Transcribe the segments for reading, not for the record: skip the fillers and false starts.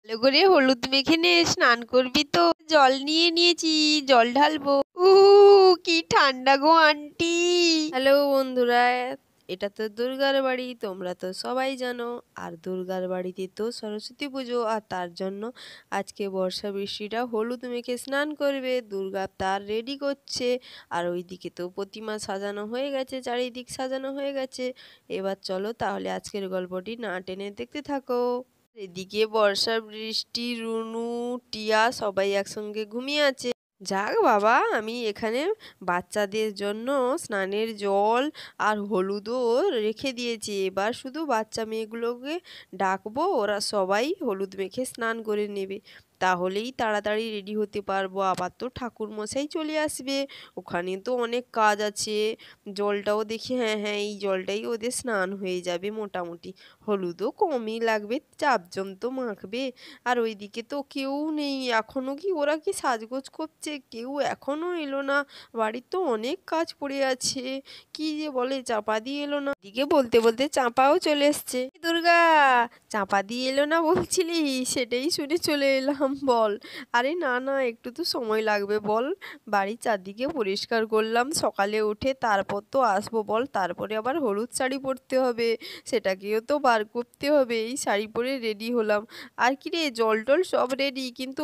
ভালো করে হলুদ মেখে নে, স্নান করবি তো। জল নিয়ে নিয়েছি, জল ঢালবো। কি ঠান্ডা গো আন্টি। হ্যালো বন্ধুরা, এটা তো দুর্গার বাড়ি, তোমরা তো সবাই জানো। আর দুর্গার বাড়িতে তো সরস্বতী পুজো, আর তার জন্য আজকে বর্ষা বৃষ্টিটা হলুদ মেখে স্নান করবে। দুর্গা তার রেডি করছে। আর ওইদিকে তো প্রতিমা সাজানো হয়ে গেছে, চারিদিক সাজানো হয়ে গেছে। এবার চলো তাহলে আজকের গল্পটি না টেনে দেখতে থাকো। এদিকে বর্ষা বৃষ্টি, রুনু, টিয়া সবাই একসঙ্গে ঘুমিয়ে আছে। যাক বাবা, আমি এখানে বাচ্চাদের জন্য স্নানের জল আর হলুদও রেখে দিয়েছি। এবার শুধু বাচ্চা মেয়েগুলোকে ডাকবো, ওরা সবাই হলুদ মেখে স্নান করে নেবে। তাহলেই তাড়াতাড়ি রেডি হতে পারবো। আবার তো ঠাকুর মশাই চলে আসবে, ওখানে তো অনেক কাজ আছে। জলটাও দেখি, হ্যাঁ হ্যাঁ, এই জলটাই ওদের স্নান হয়ে যাবে মোটামুটি। হলুদও কমই লাগবে, চাপজন তো মাখবে। আর ওইদিকে তো কেউ নেই এখনো। কি ওরা কি সাজগোজ করছে? কেউ এখনো এলো না। বাড়ির তো অনেক কাজ পড়ে আছে। কি যে বলে, চাপা দিয়ে এলো না। এদিকে বলতে বলতে চাপাও চলে এসছে। দুর্গা, চাপা দিয়ে এলো না বলছিলি, সেটাই শুনে চলে এলাম। বল। আরে না না, একটু তো সময় লাগবে বল। বাড়ির চারদিকে পরিষ্কার করলাম সকালে উঠে, তারপর তো আসবো বল। তারপরে আবার হলুদ শাড়ি পরতে হবে, সেটাকেও তো বার করতে হবে। এই শাড়ি পরে রেডি হলাম। আর কি রে, জল টল সব রেডি, কিন্তু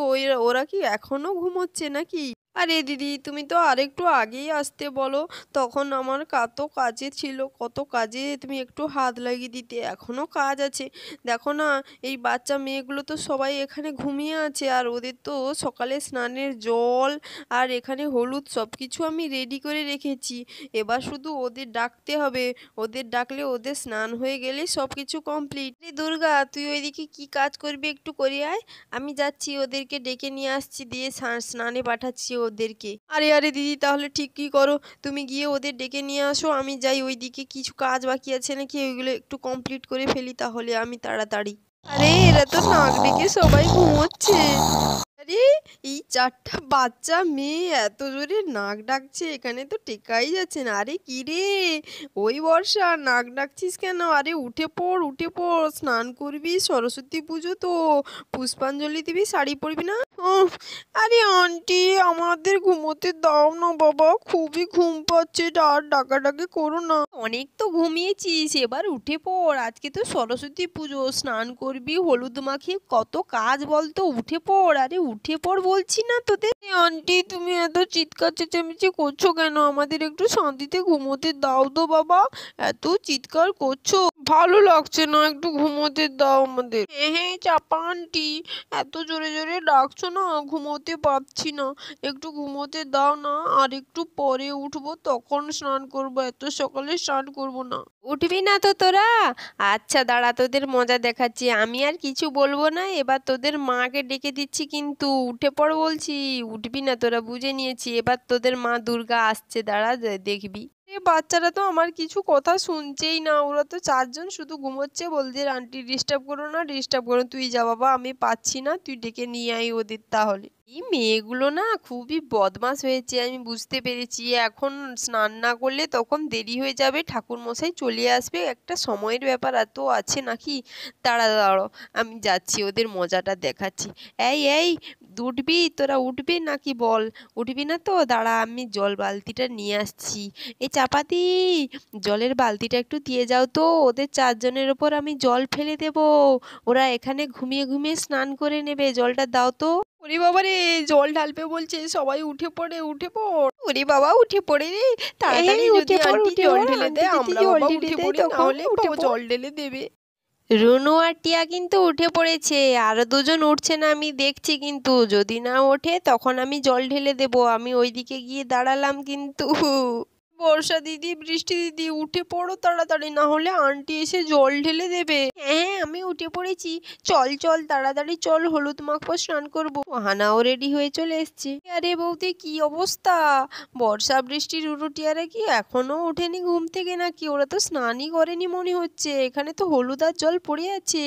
ওরা কি এখনো ঘুমোচ্ছে নাকি? আরে দিদি, তুমি তো আরেকটু আগেই আসতে বলো। তখন আমার কত কাজে ছিল, কত কাজে তুমি একটু হাত লাগিয়ে দিতে। এখনো কাজ আছে। দেখো না, এই বাচ্চা মেয়েগুলো তো সবাই এখানে ঘুমিয়ে আছে। আর ওদের তো সকালে স্নানের জল আর এখানে হলুদ সব কিছু আমি রেডি করে রেখেছি। এবার শুধু ওদের ডাকতে হবে। ওদের ডাকলে ওদের স্নান হয়ে গেলে সব কিছু কমপ্লিট। রে দুর্গা, তুই ওইদিকে কি কাজ করবি একটু করে আয়। আমি যাচ্ছি, ওদেরকে ডেকে নিয়ে আসছি, দিয়ে স্নানে পাঠাচ্ছি ওদেরকে। আরে আরে দিদি, তাহলে ঠিক কি করো, তুমি গিয়ে ওদের ডেকে নিয়ে আসো, আমি যাই। ওইদিকে কিছু কাজ বাকি আছে নাকি, ওইগুলো একটু কমপ্লিট করে ফেলি, তাহলে আমি তাড়াতাড়ি। আরে এরা তো নাক ডেকে সবাই ঘুমোচ্ছে। আরে, এই চারটা বাচ্চা মেয়ে এত জোরে নাক ডাকছে, এখানে তো টেকাই যাচ্ছে না। আরে কি রে, ওই বর্ষা, নাক ডাকছিস কেন? আরে উঠে পড়, উঠে পড়, স্নান করবি, সরস্বতী পুজো তো, পুষ্পাঞ্জলি দিবি, শাড়ি পরবি না? উফ, আরে আন্টি, আমাদের ঘুমোতে দাও না বাবা, খুবই ঘুম পাচ্ছে, আর ডাকাডাকি করো না। অনেক তো ঘুমিয়েছিস, এবার উঠে পড়। আজকে তো সরস্বতী পুজো, স্নান করবি, হলুদ মাখিয়ে কত কাজ বলতো, উঠে পড়। আরে উঠে পড় বলছি না তোদের। আন্টি, তুমি এত চিৎকার চেঁচামেচি করছো কেন? আমাদের একটু শান্তিতে ঘুমোতে দাও তো বাবা। এত চিৎকার করছো, ভালো লাগছে না, একটু ঘুমোতে দাও আমাদের। হ্যাঁ হ্যাঁ চাপা আন্টি, এত জোরে জোরে ডাকছো না, ঘুমোতে পারছি না, একটু ঘুমোতে দাও না। আর একটু পরে উঠবো, তখন স্নান করবো, এত সকালে স্নান করবো না। উঠবি না তো তোরা? আচ্ছা দাঁড়া, তোদের মজা দেখাচ্ছি। আমি আর কিছু বলবো না, এবার তোদের মাকে ডেকে দিচ্ছি, কিন্তু উঠে পড় বলছি। উঠবি না তোরা, বুঝে নিয়েছি। এবার তোদের মা দুর্গা আসছে, দাঁড়া দেখবি। বাচ্চারা তো আমার কিছু কথা শুনছেই না, ওরা তো চারজন শুধু ঘুমোচ্ছে, বলছে আন্টি ডিস্টার্ব করো না, ডিস্টার্ব করো। তুই যা বাবা, আমি পাচ্ছি না, তুই ডেকে নিয়ে আয় ওদের তাহলে। এই মেয়েগুলো না খুবই বদমাশ হয়েছে, আমি বুঝতে পেরেছি। এখন স্নান না করলে তখন দেরি হয়ে যাবে, ঠাকুর মশাই চলে আসবে, একটা সময়ের ব্যাপার এত আছে নাকি। দাঁড়া দাঁড়ো, আমি যাচ্ছি, ওদের মজাটা দেখাচ্ছি। এই এই, উঠবি তোরা, উঠবি নাকি বল? উঠবি না তো? দাঁড়া, আমি জল বালতিটা নিয়ে আসছি। এই চাপাতি, জলের বালতিটা একটু দিয়ে যাও তো, ওদের চারজনের ওপর আমি জল ফেলে দেব। ওরা এখানে ঘুমিয়ে ঘুমিয়ে স্নান করে নেবে, জলটা দাও তো। ওরে বাবা রে, জল ঢালবে বলছে, সবাই উঠে পড়ে, উঠে পড়। ওরে বাবা, উঠে পড়ে রে, তাড়াতাড়ি যদি আন্টি জল ঢেলে দেয়, আমরা বাবা উঠে পড়ি, নাহলে বাবা জল ঢেলে দেবে। রুনু আর টিয়া কিন্তু উঠে পড়েছে, আরো দুজন উঠছে না আমি দেখছি, কিন্তু যদি না ওঠে তখন আমি জল ঢেলে দেব। আমি ওইদিকে গিয়ে দাঁড়ালাম কিন্তু। বর্ষা দিদি, বৃষ্টি দিদি, উঠে পড়ো তাড়াতাড়ি, না হলে আন্টি এসে জল ঢেলে দেবে। হ্যাঁ আমি উঠে পড়েছি, চল চল তাড়াতাড়ি চল, হলুদ মাখবো, স্নান করবো। হানাও রেডি হয়ে চলে এসছে। আরে বৌদি, কি অবস্থা? বর্ষা বৃষ্টি, রুনু টিয়ারা কি এখনো ওঠেনি ঘুম থেকে নাকি? ওরা তো স্নানই করেনি মনে হচ্ছে, এখানে তো হলুদ আর জল পড়ে আছে।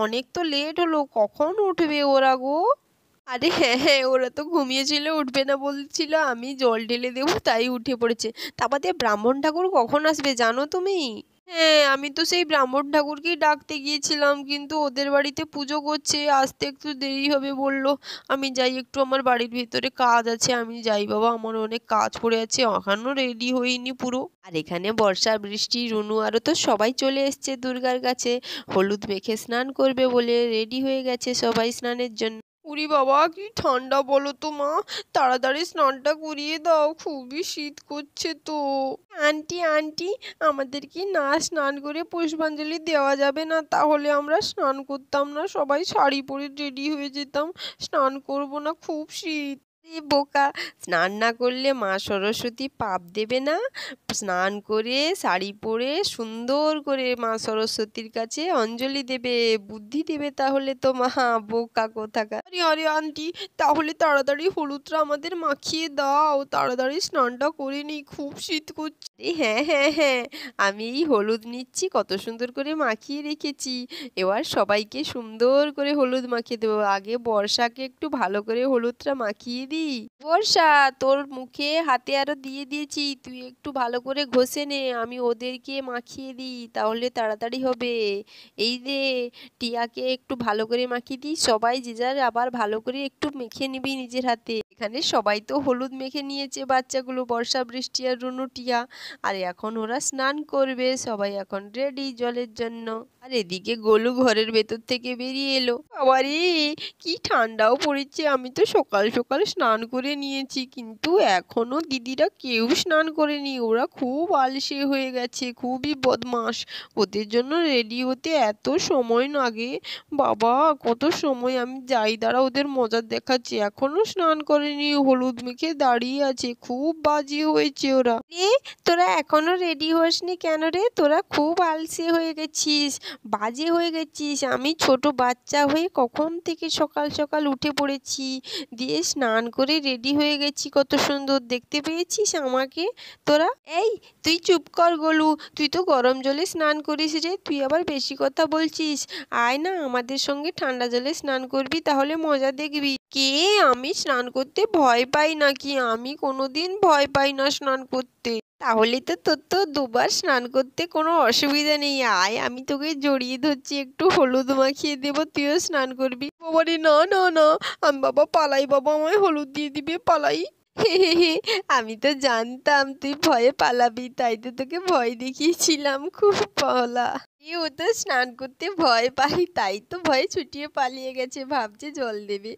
অনেক তো লেট হলো, কখন উঠবে ওরা গো? আরে হ্যাঁ হ্যাঁ, ওরা তো ঘুমিয়েছিল, উঠবে না বলছিল, আমি জল ঢেলে দেবো তাই উঠে পড়েছে। তা বাদে ব্রাহ্মণ ঠাকুর কখন আসবে জানো তুমি? হ্যাঁ, আমি তো সেই ব্রাহ্মণ ঠাকুরকেই ডাকতে গিয়েছিলাম, কিন্তু ওদের বাড়িতে পুজো করছে, আসতে একটু দেরি হবে বলল। আমি যাই, একটু আমার বাড়ির ভিতরে কাজ আছে, আমি যাই বাবা, আমার অনেক কাজ পড়ে আছে, এখনো রেডি হইনি পুরো। আর এখানে বর্ষা, বৃষ্টি, রুনু আরও তো সবাই চলে এসছে দুর্গার কাছে হলুদ মেখে স্নান করবে বলে। রেডি হয়ে গেছে সবাই স্নানের জন্য। উরি বাবা, কি ঠান্ডা বলো তো মা, তাড়াতাড়ি স্নানটা করিয়ে দাও, খুবই শীত করছে তো। আন্টি আন্টি, আমাদের কি না স্নান করে পুষ্পাঞ্জলি দেওয়া যাবে না? তাহলে আমরা স্নান করতাম না, সবাই শাড়ি পরে রেডি হয়ে যেতাম, স্নান করব না, খুব শীত। এ বোকা, স্নান না করলে মা সরস্বতী পাপ দেবে না? স্নান করে শাড়ি পরে সুন্দর করে মা সরস্বতীর কাছে অঞ্জলি দেবে, বুদ্ধি দেবে তাহলে তো মা। বোকা কোথাকার। আরে আরে আন্টি, তাহলে তাড়াতাড়ি হলুদটা আমাদের মাখিয়ে দাও, তাড়াতাড়ি স্নানটা করে নিই, খুব শীত করছে। হ্যাঁ হ্যাঁ হ্যাঁ, আমি এই হলুদ নিচ্ছি, কত সুন্দর করে মাখিয়ে রেখেছি। এবার সবাইকে সুন্দর করে হলুদ মাখিয়ে দেবো। আগে বর্ষাকে একটু ভালো করে হলুদটা মাখিয়ে দিই। বর্ষা, তোর মুখে হাতে আরো দিয়ে দিয়েছি, তুই একটু ভালো করে ঘষে নে, আমি ওদেরকে মাখিয়ে দিই, তাহলে তাড়াতাড়ি হবে। এই যে টিয়াকে একটু ভালো করে মাখিয়ে দিই, সবাই যে যার আবার ভালো করে একটু মেখে নিবি নিজের হাতে। এখানে সবাই তো হলুদ মেখে নিয়েছে, বাচ্চাগুলো বর্ষা, বৃষ্টি আর রুনু, টিয়া। আর এখন ওরা স্নান করবে, সবাই এখন রেডি জলের জন্য। আর এদিকে গোলু ঘরের ভেতর থেকে বেরিয়ে এলো। বাবারে, কি ঠান্ডাও পড়েছে, আমি তো সকাল সকাল স্নান করে নিয়েছি, কিন্তু এখনো দিদিরা কেউ স্নান করেনি, ওরা খুব আলসে হয়ে গেছে, খুবই বদমাস। ওদের জন্য রেডি হতে এত সময় লাগে, বাবা কত সময়। আমি যাই, দাঁড়া, ওদের মজা দেখাচ্ছি। এখনো স্নান করেনি, হলুদ মেখে দাঁড়িয়ে আছে, খুব বাজে হয়েছে ওরা। এ, তোরা এখনো রেডি হসনি কেন রে? তোরা খুব আলসে হয়ে গেছিস, বাজে হয়ে গেছিস। আমি ছোট বাচ্চা হয়ে কখন থেকে সকাল সকাল উঠে পড়েছি, দিয়ে স্নান করে রেডি হয়ে গেছি, কত সুন্দর দেখতে পেয়েছিস আমাকে তোরা? এই, তুই চুপ কর গোলু, তুই তো গরম জলে স্নান করিস রে, তুই আবার বেশি কথা বলছিস। আয় না, আমাদের সঙ্গে ঠান্ডা জলে স্নান করবি, তাহলে মজা দেখবি। কে? আমি স্নান করতে ভয় পাই নাকি? আমি কোনোদিন ভয় পাই না স্নান করতে। তাহলে তো তোর তো দুবার স্নান করতে কোনো অসুবিধা নেই। আয়, আমি তোকে জড়িয়ে ধরছি, একটু হলুদ মাখিয়ে দেবো, তুইও স্নান করবি। বাবারে না না না, আমি বাবা পালাই, বাবা আমায় হলুদ দিয়ে দিবে, পালাই। হে হে হে, আমি তো জানতাম তুই ভয়ে পালাবি, তাই তো তোকে ভয় দেখিয়েছিলাম, খুব পালা। ও তো স্নান করতে ভয় পাই, তাই তো ভয়ে ছুটিয়ে পালিয়ে গেছে, ভাবছে জল দেবে।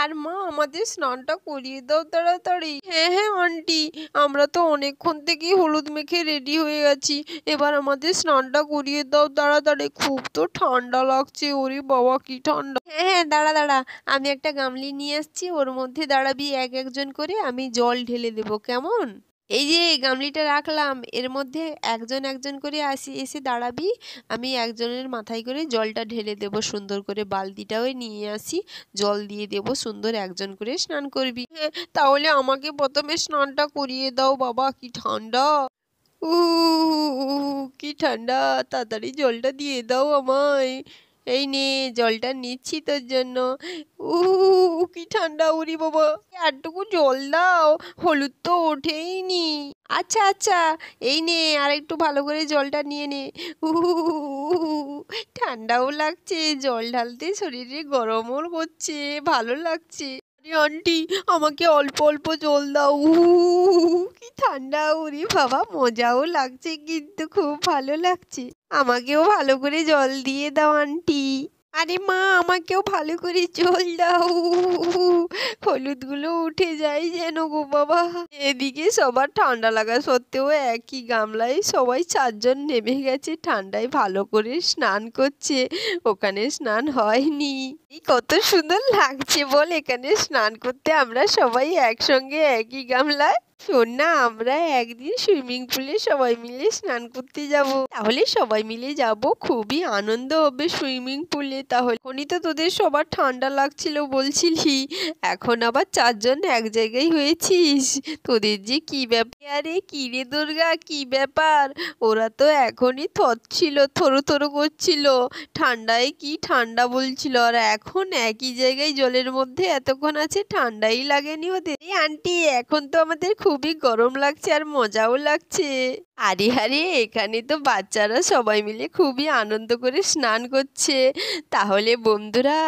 আর মা, আমাদের স্নানটা করিয়ে দাও তাড়াতাড়ি। হ্যাঁ হ্যাঁ আন্টি, আমরা তো অনেকক্ষণ থেকেই হলুদ মেখে রেডি হয়ে গেছি, এবার আমাদের স্নানটা করিয়ে দাও তাড়াতাড়ি, খুব তো ঠান্ডা লাগছে। ওরে বাবা, কি ঠান্ডা। হ্যাঁ হ্যাঁ, দাঁড়া দাঁড়া, আমি একটা গামলি নিয়ে আসছি, ওর মধ্যে দাঁড়াবি, এক একজন করে আমি জল ঢেলে দেবো, কেমন? এই যে গামলিটা রাখলাম, এর মধ্যে একজন একজন করে এসে দাঁড়াবি, আমি একজনের মাথায় করে জলটা ঢেলে দেব সুন্দর করে, বালতিটাও নিয়ে আসি, জল দিয়ে দেব সুন্দর, একজন করে স্নান করবি। হ্যাঁ, তাহলে আমাকে প্রথমে স্নানটা করিয়ে দাও বাবা, কি ঠান্ডা। কি ঠান্ডা, তাড়াতাড়ি জলটা দিয়ে দাও আমায়। এই নে, জলটা নিচ্ছি তোর জন্য। কি ঠান্ডা, উরি বাবা, আরটুকু জল দাও, হলুদ তো ওঠেইনি। আচ্ছা আচ্ছা, এই নে, আর একটু ভালো করে জলটা নিয়ে নে। ঠান্ডাও লাগছে, জল ঢালতে শরীরে গরমও করছে, ভালো লাগছে। আন্টি, আমাকে অল্প অল্প জল দাও। কি ঠান্ডা, ওরে বাবা, মজাও লাগছে, কিন্তু খুব ভালো লাগছে। আমাকেও ভালো করে জল দিয়ে দাও আন্টি। আরে মা, আমাকেও ভালো করে জল দাও, হলুদগুলো উঠে যায় যেন গো বাবা। এদিকে সবার ঠান্ডা লাগা সত্ত্বেও একই গামলায় সবাই চারজন নেমে গেছে, ঠান্ডায় ভালো করে স্নান করছে। ওখানে স্নান হয়নি। কত সুন্দর লাগছে বল এখানে স্নান করতে, আমরা সবাই একসঙ্গে একই গামলায়। শোন না, আমরা একদিন সুইমিং পুলে সবাই মিলে স্নান করতে যাব, তাহলে সবাই মিলে যাব, খুবই আনন্দ হবে সুইমিং পুলে। তাহলে এখনই তো তোদের সবার ঠান্ডা লাগছিল বলছিলি, এখন আবার চারজন এক জায়গায় হয়েছিস, তোদের যে কি ব্যাপার। আরে কি রে দুর্গা, কি ব্যাপার? ওরা তো এখনই থরছিল, থরো থরো করছিল, ঠান্ডায় কি ঠান্ডা বলছিল, আর এখন একই জায়গায় জলের মধ্যে এতক্ষণ আছে, ঠান্ডাই লাগেনি ওদের। এই আন্টি, এখন তো আমাদের খুবই গরম লাগছে আর মজাও লাগছে। আরে আরে, এখানে তো বাচ্চারা সবাই মিলে খুবই আনন্দ করে স্নান করছে। তাহলে বন্ধুরা,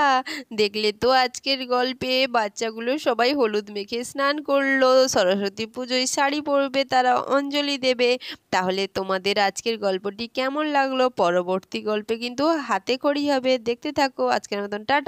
দেখলে তো আজকের গল্পে বাচ্চাগুলো সবাই হলুদ মেখে স্নান করলো, সরস্বতী পুজোয় শাড়ি পরবে, তারা অঞ্জলি দেবে। তাহলে তোমাদের আজকের গল্পটি কেমন লাগলো? পরবর্তী গল্পে কিন্তু হাতে খড়ি হবে, দেখতে থাকো। আজকের মতন টাটা।